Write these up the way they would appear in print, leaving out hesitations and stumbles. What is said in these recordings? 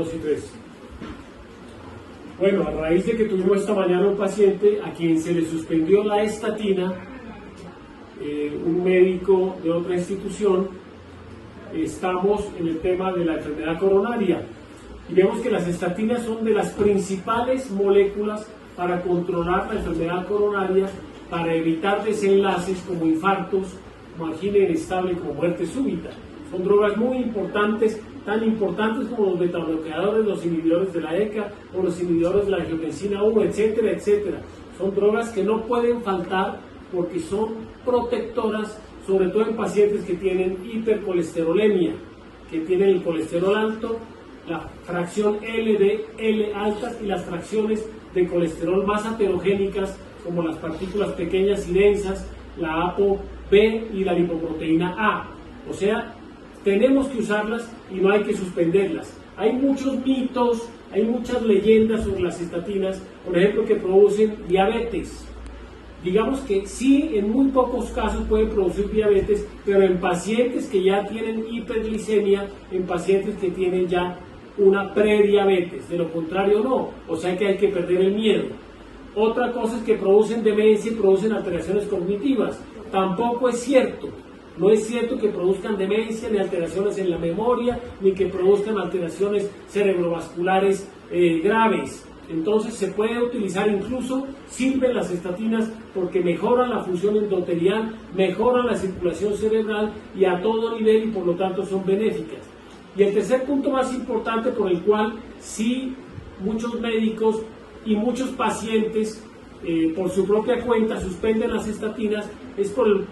2 y 3. Bueno, a raíz de que tuvimos esta mañana un paciente a quien se le suspendió la estatina, un médico de otra institución, estamos en el tema de la enfermedad coronaria y vemos que las estatinas son de las principales moléculas para controlar la enfermedad coronaria, para evitar desenlaces como infartos, como angina inestable, como muerte súbita. Son drogas muy importantes, tan importantes como los betabloqueadores, los inhibidores de la ECA o los inhibidores de la angiotensina 1, etcétera, etcétera. Son drogas que no pueden faltar porque son protectoras, sobre todo en pacientes que tienen hipercolesterolemia, que tienen el colesterol alto, la fracción LDL altas y las fracciones de colesterol más aterogénicas como las partículas pequeñas y densas, la ApoB y la lipoproteína A. O sea, tenemos que usarlas y no hay que suspenderlas. Hay muchos mitos, hay muchas leyendas sobre las estatinas, por ejemplo, que producen diabetes. Digamos que sí, en muy pocos casos pueden producir diabetes, pero en pacientes que ya tienen hiperglicemia, en pacientes que tienen ya una prediabetes, de lo contrario no, o sea que hay que perder el miedo. Otra cosa es que producen demencia y producen alteraciones cognitivas. Tampoco es cierto. No es cierto que produzcan demencia, ni alteraciones en la memoria, ni que produzcan alteraciones cerebrovasculares graves. Entonces se puede utilizar, incluso sirven las estatinas porque mejoran la función endotelial, mejoran la circulación cerebral y a todo nivel, y por lo tanto son benéficas. Y el tercer punto más importante por el cual sí muchos médicos y muchos pacientes por su propia cuenta suspenden las estatinas es por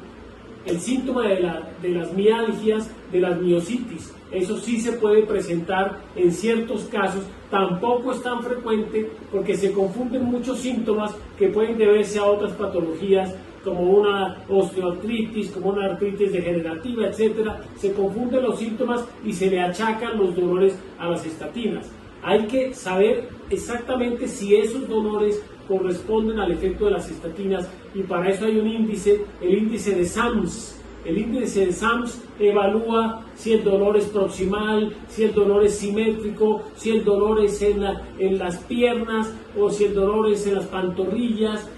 el síntoma de las mialgias, de las miositis. Eso sí se puede presentar en ciertos casos, tampoco es tan frecuente porque se confunden muchos síntomas que pueden deberse a otras patologías como una osteoartritis, como una artritis degenerativa, etcétera. Se confunden los síntomas y se le achacan los dolores a las estatinas. Hay que saber exactamente si esos dolores corresponden al efecto de las estatinas y para eso hay un índice, el índice de SAMS. El índice de SAMS evalúa si el dolor es proximal, si el dolor es simétrico, si el dolor es en las piernas o si el dolor es en las pantorrillas.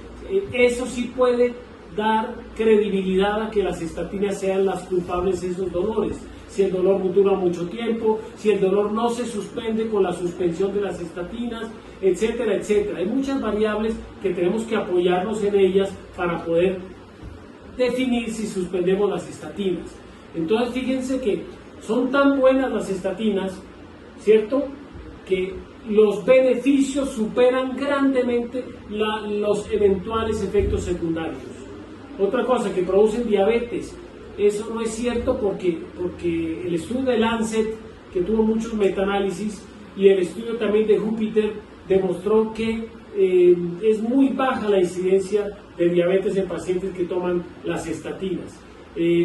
Eso sí puede dar credibilidad a que las estatinas sean las culpables de esos dolores. Si el dolor dura mucho tiempo, si el dolor no se suspende con la suspensión de las estatinas, etcétera, etcétera. Hay muchas variables que tenemos que apoyarnos en ellas para poder definir si suspendemos las estatinas. Entonces fíjense que son tan buenas las estatinas, ¿cierto?, que los beneficios superan grandemente los eventuales efectos secundarios. Otra cosa, que producen diabetes. Eso no es cierto porque el estudio de Lancet, que tuvo muchos metaanálisis, y el estudio también de Júpiter demostró que es muy baja la incidencia de diabetes en pacientes que toman las estatinas.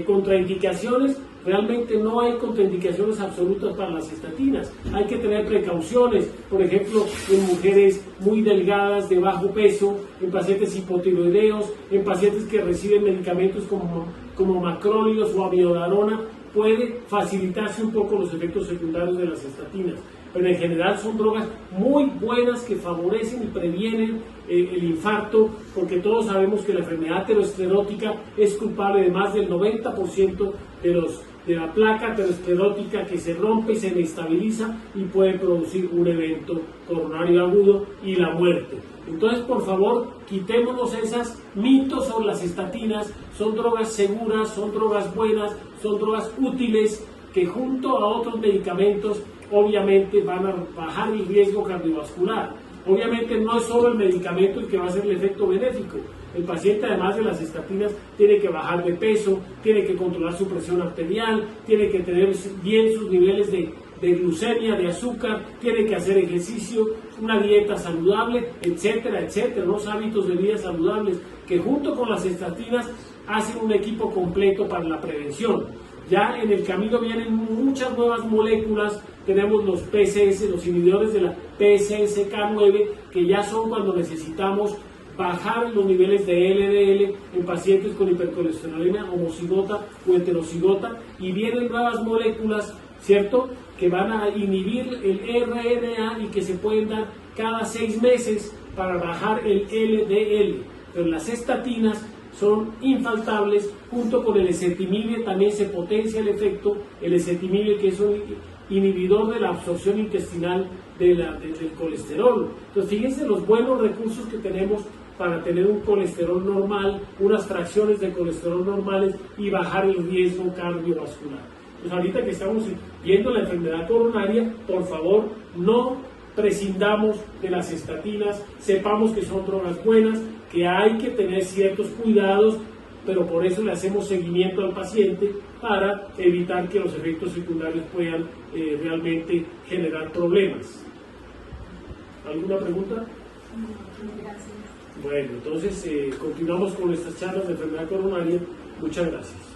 Contraindicaciones, realmente no hay contraindicaciones absolutas para las estatinas. Hay que tener precauciones, por ejemplo, en mujeres muy delgadas, de bajo peso, en pacientes hipotiroideos, en pacientes que reciben medicamentos como macrólidos o amiodarona, puede facilitarse un poco los efectos secundarios de las estatinas. Pero en general son drogas muy buenas que favorecen y previenen el infarto, porque todos sabemos que la enfermedad aterosclerótica es culpable de más del 90% de la placa aterosclerótica que se rompe y se inestabiliza y puede producir un evento coronario agudo y la muerte. Entonces, por favor, quitémonos esos mitos sobre las estatinas. Son drogas seguras, son drogas buenas, son drogas útiles que junto a otros medicamentos obviamente van a bajar el riesgo cardiovascular. Obviamente no es solo el medicamento el que va a hacer el efecto benéfico. El paciente, además de las estatinas, tiene que bajar de peso, tiene que controlar su presión arterial, tiene que tener bien sus niveles de glucemia, de azúcar, tiene que hacer ejercicio, una dieta saludable, etcétera, etcétera, unos hábitos de vida saludables que junto con las estatinas hacen un equipo completo para la prevención. Ya en el camino vienen muchas nuevas moléculas, tenemos los PCS, los inhibidores de la PCSK9, que ya son cuando necesitamos bajar los niveles de LDL en pacientes con hipercolesterolemia homocigota o heterocigota, y vienen nuevas moléculas, ¿cierto?, que van a inhibir el RNA y que se pueden dar cada 6 meses para bajar el LDL. Pero las estatinas son infaltables. Junto con el ezetimibe también se potencia el efecto, el ezetimibe, que es un inhibidor de la absorción intestinal del colesterol. Entonces fíjense los buenos recursos que tenemos para tener un colesterol normal, unas fracciones de colesterol normales y bajar el riesgo cardiovascular. Pues ahorita que estamos viendo la enfermedad coronaria, por favor, no prescindamos de las estatinas, sepamos que son drogas buenas, que hay que tener ciertos cuidados, pero por eso le hacemos seguimiento al paciente para evitar que los efectos secundarios puedan realmente generar problemas. ¿Alguna pregunta? No, gracias. Bueno, entonces continuamos con nuestras charlas de enfermedad coronaria. Muchas gracias.